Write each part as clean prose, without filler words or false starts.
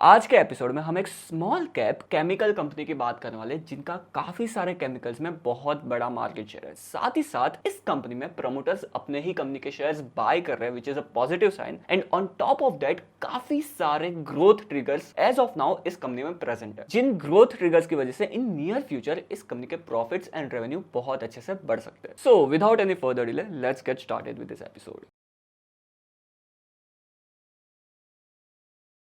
आज के एपिसोड में हम एक स्मॉल कैप केमिकल कंपनी की बात करने वाले जिनका काफी सारे केमिकल्स में बहुत बड़ा मार्केट शेयर है। साथ ही साथ इस कंपनी में प्रमोटर्स अपने ही कंपनी के शेयर्स बाय कर रहे हैं, which is a positive sign. And on top of that काफी सारे growth triggers as of now इस कंपनी में प्रेजेंट है, जिन ग्रोथ ट्रिगर्स की वजह से इन नियर फ्यूचर इस कंपनी के प्रॉफिट्स एंड रेवेन्यू बहुत अच्छे से बढ़ सकते हैं। So without any further delay, let's get started with this episode.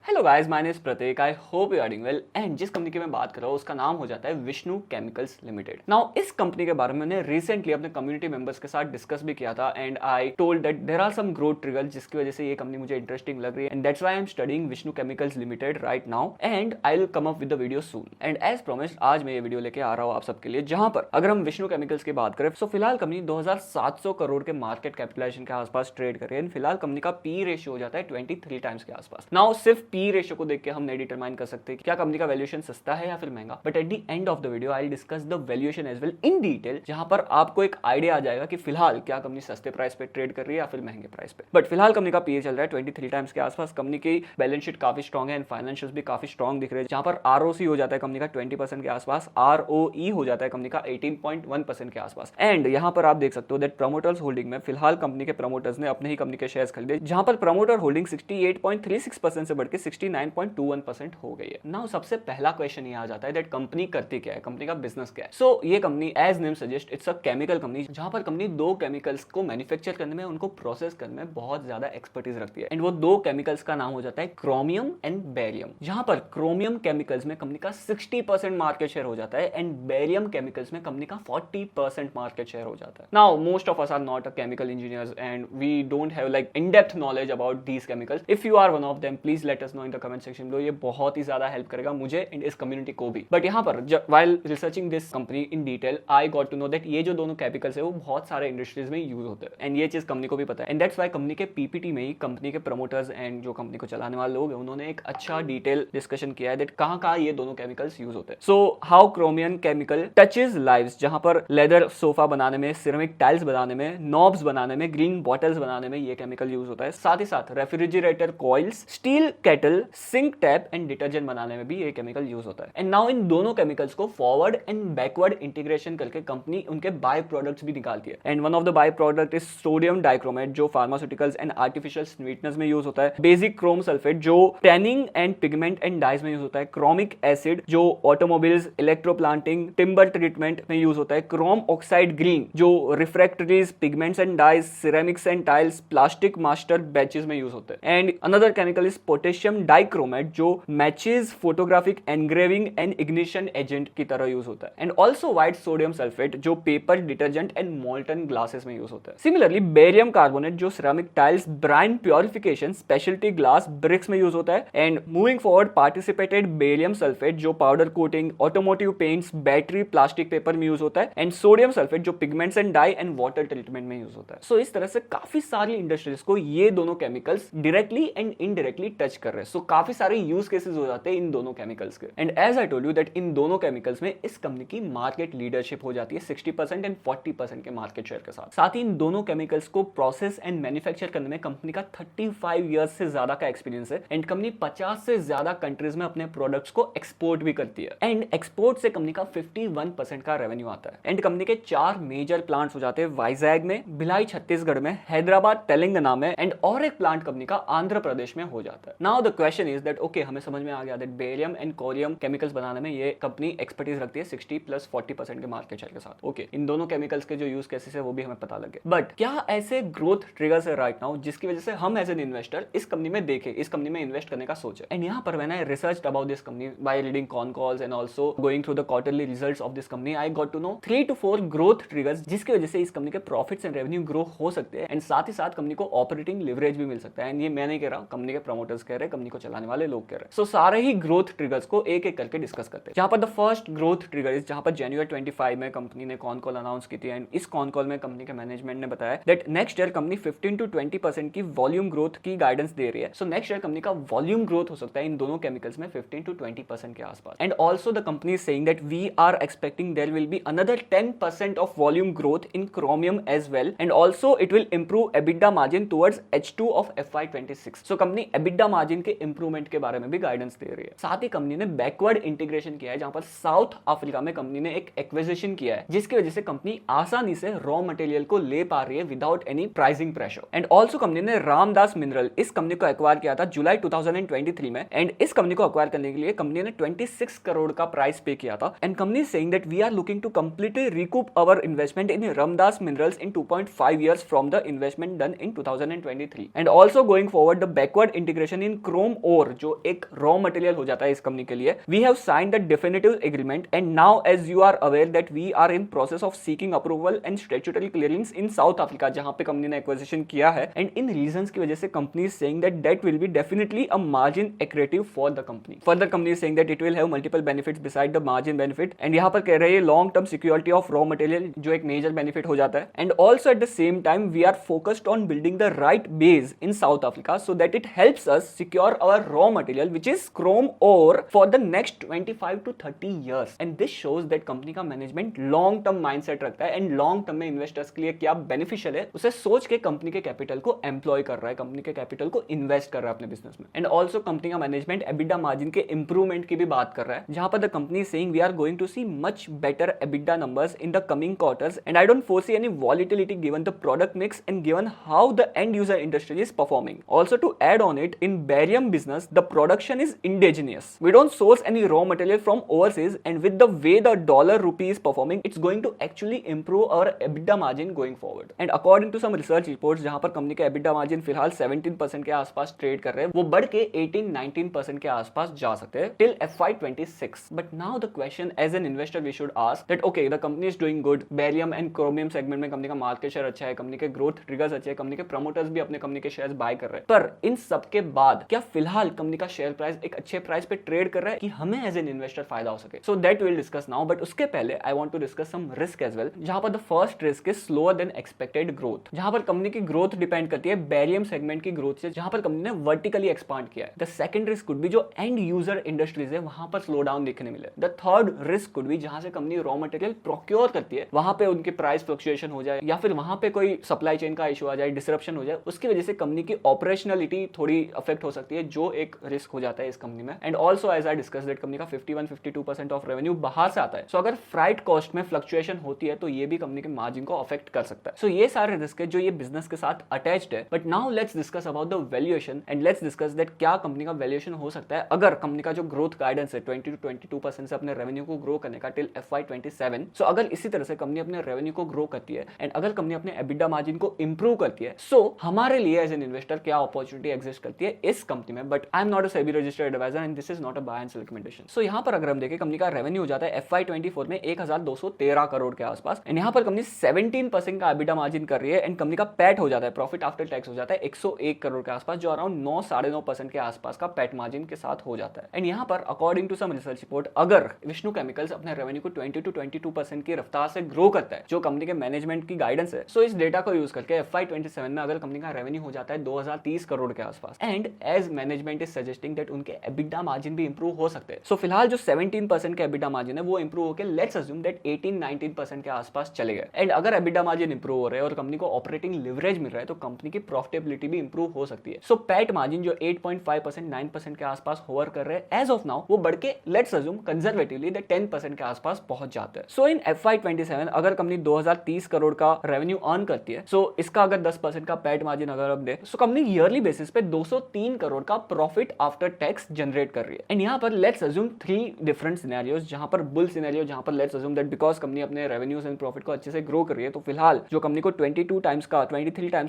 Hello guys, my name is Pratik. I hope you are doing well. And जिस कंपनी की मैं बात कर रहा हूँ उसका नाम हो जाता है विष्णु केमिकल्स लिमिटेड। नाउ इस कंपनी के बारे में मैंने रिसेंटली अपने कम्युनिटी मेंबर्स के साथ डिस्कस भी किया था and I told that there are some growth triggers जिसकी वजह से ये कंपनी मुझे इंटरेस्टिंग लग रही है and that's why I am studying Vishnu chemicals limited right now and I will come up with the video soon. And as promised आज मैं ये वीडियो लेके आ रहा हूँ आप सबके लिए, जहां पर अगर हम विष्णु केमिकल्स की बात करें तो फिलहाल कंपनी 2700 करोड़ के मार्केट कैपिटलाइजेशन के आसपास ट्रेड कर रही है। फिलहाल कंपनी का पी रेशियो हो जाता है 23 टाइम्स के आसपास। नाउ सिर्फ पी रेशियो को देख के हम नहीं डिटरमाइन कर सकते कि क्या कंपनी का वैल्यूएशन सस्ता है या फिर महंगा, but at the end of the video I will discuss the valuation as well in detail, जहां पर आपको एक आइडिया आ जाएगा कि फिलहाल क्या कंपनी सस्ते प्राइस पे ट्रेड कर रही है या फिर महंगे प्राइस पे। बट फिलहाल कंपनी का पीए चल रहा है 23 टाइम्स के आसपास। कंपनी की बैलेंस शीट काफी स्ट्रॉग है एंड फाइनेंशियल्स भी काफी स्ट्रॉग दिख रहे हैं, जहां पर आरओसी हो जाता है कंपनी का 20% के आसपास, आरओई हो जाता है कंपनी का 18.1% के आसपास। एंड यहां पर आप देख सकते हो दैट प्रमोटर्स होल्डिंग में फिलहाल कंपनी के प्रमोटर्स ने अपने ही कंपनी के शेयर्स खरीदे, जहां पर प्रमोटर होल्डिंग 68.36% से बढ़ के 69.21% हो गई है। नाउ सबसे पहला क्वेश्चन ये आ जाता है दैट कंपनी करती क्या है, कंपनी का बिजनेस क्या है। सो ये company as name suggest it's a chemical company, जहां पर कंपनी दो केमिकल्स को मैन्युफैक्चर करने में, उनको प्रोसेस करने में बहुत ज्यादा एक्सपर्टीज रखती है। एंड वो दो केमिकल्स का नाम हो जाता है क्रोमियम एंड बेरियम, जहां पर क्रोमियम केमिकल्स में कंपनी का 60% मार्केट शेयर हो जाता है एंड बेरियम केमिकल्स में कंपनी का 40% मार्केट शेयर हो जाता है। Now most of us are not a chemical engineers and we don't have like in depth knowledge about these chemicals. If you are one of them please let us know in the comment section below. ये बहुत ही ज्यादा help करेगा मुझे and इस community को भी। But यहाँ पर while researching this company in detail I got to know that ये जो दोनों केमिकल्स है वो बहुत सारे इंडस्ट्रीज में यूज होते हैं एंड ये चीज कंपनी को भी पता है। एंड दैट्स व्हाई कंपनी के पीपीटी में ही कंपनी के प्रमोटर्स एंड जो कंपनी को चलाने वाले लोग हैं उन्होंने एक अच्छा डिटेल डिस्कशन किया है दैट कहाँ ये दोनों केमिकल्स यूज होते हैं। So how chromium chemical touches lives, जहां पर लेदर सोफा बनाने में, सिरेमिक टाइल्स बनाने में, नॉब्स बनाने में, ग्रीन बॉटल्स बनाने में ये केमिकल यूज होता है। साथ ही साथ refrigerator coils, steel kettle, sink tap and detergent बनाने में भी ये केमिकल यूज होता है। एंड नाउ इन दोनों केमिकल्स को फॉरवर्ड एंड बैकवर्ड इंटीग्रेशन करके कंपनी उनके बाय प्रोडक्ट्स भी निकालती है। And one of the by product is sodium dichromate, जो फार्मास्यूटिकल्स एंड आर्टिफिशियल स्वीटनर्स में यूज होता है। बेसिक क्रोम सल्फेट, जो tanning and pigment and dyes में यूज होता है। क्रोमिक एसिड, जो ऑटोमोबाइल्स, इलेक्ट्रोप्लांटिंग, टिम्बर ट्रीटमेंट में यूज होता है। क्रोम ऑक्साइड ग्रीन, जो refractories, pigments and dyes, ceramics and tiles, plastic master batches में यूज होता है। And another chemical is potassium dichromate, जो matches, photographic engraving and ignition agent की तरह यूज होता है। And also white sodium sulphate, जो paper, detergent and molten glasses में यूज होता है। सिमिलरली बेरियम कार्बोनेट, जो ceramic tiles, brine purification, speciality glass, bricks में यूज होता है। And moving forward participated barium sulphate, जो powder coating, automotive paints, battery, plastic paper में यूज होता है। एंड सोडियम सल्फेट, जो pigments and dye and water treatment में use होता है। सो इस तरह से काफी सारी इंडस्ट्रीज को ये दोनों chemicals directly and indirectly touch कर रहे हैं। सो काफी सारे यूज केसेस हो जाते हैं इन दोनों केमिकल्स के। And as I told you that इन दोनों केमिकल्स में इस कंपनी की मार्केट लीडरशिप हो जाती है 60% एंड 40% के मार्केट शेयर के साथ। साथ ही इन दोनों केमिकल्स को प्रोसेस एंड मैन्युफैक्चर करने में कंपनी का 35 इयर्स से ज्यादा का एक्सपीरियंस है। एंड कंपनी 50 से ज्यादा कंट्रीज में अपने प्रोडक्ट्स को एक्सपोर्ट भी करती है। एंड एक्सपोर्ट से कंपनी का 51% का रेवेन्यू आता है। एंड कंपनी के 4 मेजर प्लांट्स हो जाते हैं, वाइजैग में, भिलाई छत्तीसगढ़ में, हैदराबाद तेलंगाना में एंड और एक प्लांट कंपनी का आंध्र प्रदेश में हो जाता है। Now the question is that okay, हमें समझ में आ गया दैट बेरियम एंड कोरियम केमिकल्स बनाने में ये कंपनी एक्सपर्टीज रखती है 60+40% के मार्केट शेयर के साथ। ओके, इन दोनों केमिकल्स के जो यूज केसेस है वो भी हमें पता लगे। बट क्या ऐसे ग्रोथ ट्रिगर्स है राइट नाउ जिसकी वजह से हम एज एन इन्वेस्टर इस कंपनी में देखें, इस कंपनी में इन्वेस्ट करने का सोचे। एंड यहाँ पर when I researched about this company by reading con calls and also going through the quarterly results of this company, I got to know 3 to 4 growth triggers जिसकी वजह से इस कंपनी के प्रॉफिट्स एंड रेवेन्यू ग्रो हो सकते हैं। And साथ ही साथ कंपनी को ऑपरेटिंग लिवरेज भी मिल सकता है। एंड ये मैं नहीं कह रहा, कंपनी के प्रमोटर्स कह रहे हैं, कंपनी को चलाने वाले लोग कह रहे हैं। सो सारे ही ग्रोथ ट्रिगर्स को एक एक करके डिस्कस करते हैं। जहां पर the first growth trigger is, जहां पर जनवरी 25 में कंपनी ने कॉन कॉल अनाउंस की थी। एंड इस कॉन कॉल में कंपनी के मैनेजमेंट ने बताया that next year company 15 to 20% की वॉल्यूम ग्रोथ की गाइडेंस दे रही है। सो नेक्स्ट ईयर कंपनी का वॉल्यूम ग्रोथ हो सकता है इन दोनों केमिकल्स में 15 to 20% के आसपास। And also the company is saying that we are expecting there will be another 10% of volume growth in chromium as well and also it will improve EBITDA margin towards H2 of FY26। So company EBITDA margin के के improvement के बारे में भी guidance दे रही है। साथ ही company ने बैकवर्ड इंटीग्रेशन किया है, जहां पर साउथ अफ्रीका में कंपनी ने एक एक्विजिशन किया है, जिसकी वजह से कंपनी आसानी से रॉ मटेरियल को ले पा रही है without any pricing pressure. And also company ने रामदास मिनरल इस कंपनी को एक्वायर किया था जुलाई 2023 में, एंड इस कंपनी को एक्वायर करने के लिए कंपनी ने 26 करोड़ का प्राइस पे किया था। And company saying that we are looking to completely recoup our investment in Ramdas minerals in 2.5 years from the investment done in 2023। And also going forward the backward integration in chrome ore, जो एक raw material हो जाता है इस company के लिए। We have signed the definitive agreement and now as you are aware that we are in process of seeking approval and statutory clearance in South Africa, जहां पे कंपनी ने एक्विजिशन किया है। एंड इन रीजंस की वजह से company is saying that that will be definitely a margin accretive for the company. Further company is saying that it will have multiple benefits beside the margin benefit, and यहां पर कह रहे हैं long term security of raw material, जो एक major benefit हो जाता है। And also at the same time we are focused on building the right base in South Africa so that it helps us secure our raw material which is chrome ore for the next 25 to 30 years। And this shows that company का management long term mindset रखता है, and long term में investors के लिए क्या beneficial है उसे सोच के कंपनी के कैपिटल को एम्प्लॉय कर रहा है, कंपनी के कैपिटल को इन्वेस्ट कर रहा है अपने बिजनेस में। एंड ऑल्सो कंपनी का मैनेजमेंट एबिडा मार्जिन के इंप्रूवमेंट की भी बात कर रहा है, जहां पर the company saying we are going to see much better EBITDA numbers in the coming quarters, and I don't foresee any volatility given the product mix and given how the end user industry is performing. Also to add on it, in barium business the production is indigenous, we don't source any raw material from overseas, and with the way the dollar rupee is performing, it's going to actually improve our EBITDA margin going forward. And according to some research reports, जहां पर company का EBITDA margin फिलहाल 17% के आसपास trade कर रहे हैं, वो बढ़ के 18-19% के आसपास जा सकते हैं till FY26। But now the question as an investor we should ask that okay the company is doing good, barium and chromium segment में कंपनी का मार्केट शेयर अच्छा है, कंपनी के ग्रोथ ट्रिगर्स अच्छे हैं, कंपनी के प्रमोटर्स भी अपने कंपनी के शेयर्स बाय कर रहे हैं, पर इन सब के बाद क्या फिलहाल कंपनी का शेयर प्राइस एक अच्छे प्राइस पे ट्रेड कर रहा है कि हमें एज एन इन्वेस्टर फायदा हो सके? So that will discuss now, but उसके पहले I want to discuss some risk as well, जहां पर the first risk is slower than expected growth, जहां पर कंपनी की ग्रोथ डिपेंड करती है बेरियम सेगमेंट की ग्रोथ से, जहां पर कंपनी ने वर्टिकली एक्सपांड किया है। The second risk could be जो एंड यूजर इंडस्ट्रीज है वहां पर स्लो डाउन देखने मिले। The third risk could be जहां से कंपनी रॉ मटेरियल प्रोक्योर करती है वहां पे उनके प्राइस फ्लक्चुएशन हो जाए, या फिर वहां पे कोई सप्लाई चेन का इशू आ जाए, डिसरप्शन हो जाए, उसकी वजह से कंपनी की ऑपरेशनलिटी थोड़ी अफेक्ट हो सकती है, जो एक रिस्क हो जाता है इस कंपनी में। And also as I discuss that company का 51-52% ऑफ रेवेन्यू बाहर से आता है, सो अगर फ्राइट कॉस्ट में फ्लक्चुएशन होती है तो ये भी कंपनी के मार्जिन को अफेक्ट कर सकता है। सो ये सारे रिस्क है जो ये बिजनेस के साथ अटैच्ड है। But now let's discuss about the valuation, and let's discuss that क्या कंपनी का वैल्यूएशन हो सकता है अगर कंपनी का जो ग्रोथ गाइडेंस है 20-22% से अपने रेवेन्यू को ग्रो करने का टिल FY27। सो अगर इसी तरह से कंपनी अपने रेवेन्यू को ग्रो करती है एंड अगर कंपनी अपने एबिडा मार्जिन को इंप्रूव करती है, सो हमारे लिए एज एन इन्वेस्टर क्या अपॉर्चुनिटी एग्जिस्ट करती है इस कंपनी में। But I am not a SEBI registered advisor and this is not a buy and sell recommendation. So यहाँ पर अगर हम देखें कंपनी का रेवेन्यू हो जाता है FY24 में 1213 करोड़ के आसपास, एंड यहाँ पर कंपनी 17% का एबिडा मार्जिन कर रही है, एंड कंपनी का पैट हो जाता है, प्रॉफिट आफ्टर टैक्स हो जाता है 101 करोड़ के आसपास, जो अराउंड 9-9.5% के आसपास का पैट मार्जिन के साथ हो जाता है। एंड यहाँ पर according to some research report, अगर विष्णु केमिकल्स अपने रेवेन्यू को 20-22% की रफ्तार से ग्रो करता है, जो कंपनी के मैनेजमेंट की गाइडेंस है, सो इस डेटा को यूज करके FY27 में अगर कंपनी का रेवेन्यू हो जाता है 2030 करोड़ के आसपास, and as management is suggesting that उनके एबिडा मार्जिन भी इंप्रूव हो सकते हैं। सो फिलहाल जो 17% के एबिडा मार्जिन है वो इंप्रूव होकर लेट्स अज्यूम दैट 18-19% के आसपास चले गए, एंड अगर एबिडा मार्जिन इंप्रूव हो रहे हैं और कंपनी को ऑपरेटिंग लिवरेज मिल रहा है तो कंपनी की प्रॉफिटेबिलिटी भी इंप्रूव हो सकती है। सो पैट मार्जिन जो 8.5% 9% के आसपास होवर कर रहे हैं एज ऑफ नाउ, वो बढ़ के लेट्स अज्यूम कंजर्वेटिवली दैट 10% के आसपास पहुंच जाता है। सो इन FY27 अगर कंपनी 2030 करोड़ का रेवेन्यू अर्न करती है, सो इसका अगर 10% का पैट मार्जिन अगर अब दे, सो कंपनी ईयरली बेसिस पे 203 करोड़ का प्रॉफिट आफ्टर टैक्स जनरेट कर रही है। एंड यहाँ पर लेट्स अज्यूम 3 डिफरेंट सिनेरियोज, जहां पर बुल सिनेरियो जहां पर let's assume that because company अपने रेवेन्यूज एंड प्रॉफिट को अच्छे से ग्रो कर रही है, तो फिलहाल जो कंपनी को 23 टाइम्स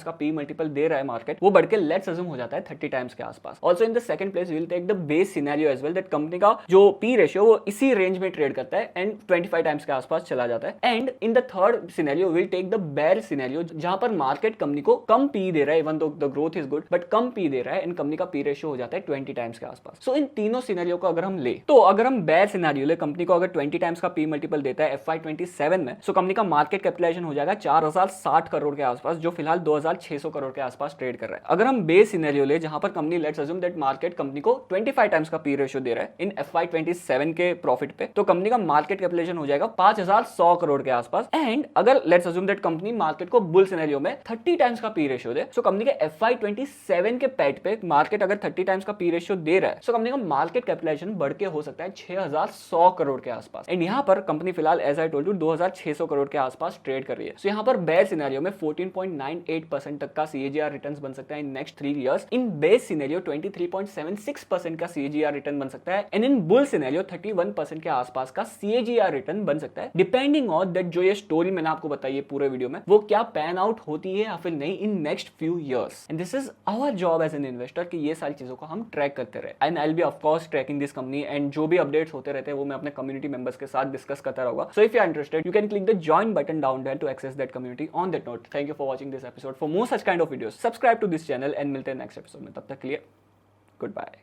का पी मल्टीपल दे रहा है मार्केट, वो बढ़ के लेट्स अज्यूम हो जाता है 30 टाइम्स के आसपास। Also in the second place we will take the base scenario as well, that company का जो पी रेशियो वो इसी रेंज में ट्रेड करता है एंड 25 टाइम्स के आसपास चला जाता है। And in the third scenario will take the bear scenario, जहां पर मार्केट कंपनी को कम पी दे रहा है, even though the growth is good, but कम पी दे रहा है एंड कंपनी का पी रेशियो हो जाता है 20 टाइम्स के आसपास। सो इन तीनों सिनेरियो को अगर हम ले, तो अगर हम बेयर सिनेरियो ले, कंपनी को अगर 20 टाइम्स का पी मल्टीपल देता है FY27 में, सो कंपनी का मार्केट कैपिटलाइजेशन हो जाएगा 4060 करोड़ के आसपास, जो फिलहाल 2600 करोड़ के आसपास ट्रेड कर रहा है। अगर हम बेस सिनेरियो ले, जहां पर company let's assume that market company को 25 टाइम्स का पी रेशियो दे रहा है इन FY27 के प्रॉफिट पे, तो कंपनी का मार्केट कैपिटलाइजेशन हो जाएगा 5100 करोड़ के आसपास। एंड अगर let's assume that company market को बुल सिनेरियो में 30 टाइम्स का पी रेशियो दे, सो कंपनी के FY27 के पैट पे मार्केट दैट अगर 30 टाइम्स का पी रेशियो दे रहा है, सो कंपनी का मार्केट कैपिटलाइजेशन बढ़ के हो सकता है 6100 करोड़ के आसपास। एंड यहाँ पर कंपनी फिलहाल as I told you 2600 crore के आसपास ट्रेड कर रही है। सो यहाँ पर बेयर सिनेरियो में 14.98% तक का CAGR रिटर्न बन सकता है in next 3 years. In base scenario 23.76% का CAGR रिटर्न बन सकता है एंड इन बुल सिनेरियो 31% के आसपास का CAGR रिटर्न बन सकता है, डिपेंडिंग ऑन दैट जो ये स्टोरी मैंने आपको बताई है पूरे वीडियो में वो क्या पैन आउट होती है या फिर नहीं in next few years. And this is our job as an investor कि ये सारी चीजों को हम ट्रैक करते रहे। And I will be of course tracking this company and जो भी अपडेट्स होते रहते हैं वो मैं अपने कम्युनिटी मेंबर्स के साथ डिस्कस करता रहूंगा। So if you are interested you can click the join button down there to access that community. On that note, thank you for watching this episode. For more such kind of videos subscribe to this channel and मिलते हैं next episode में। तब तक के लिए good bye.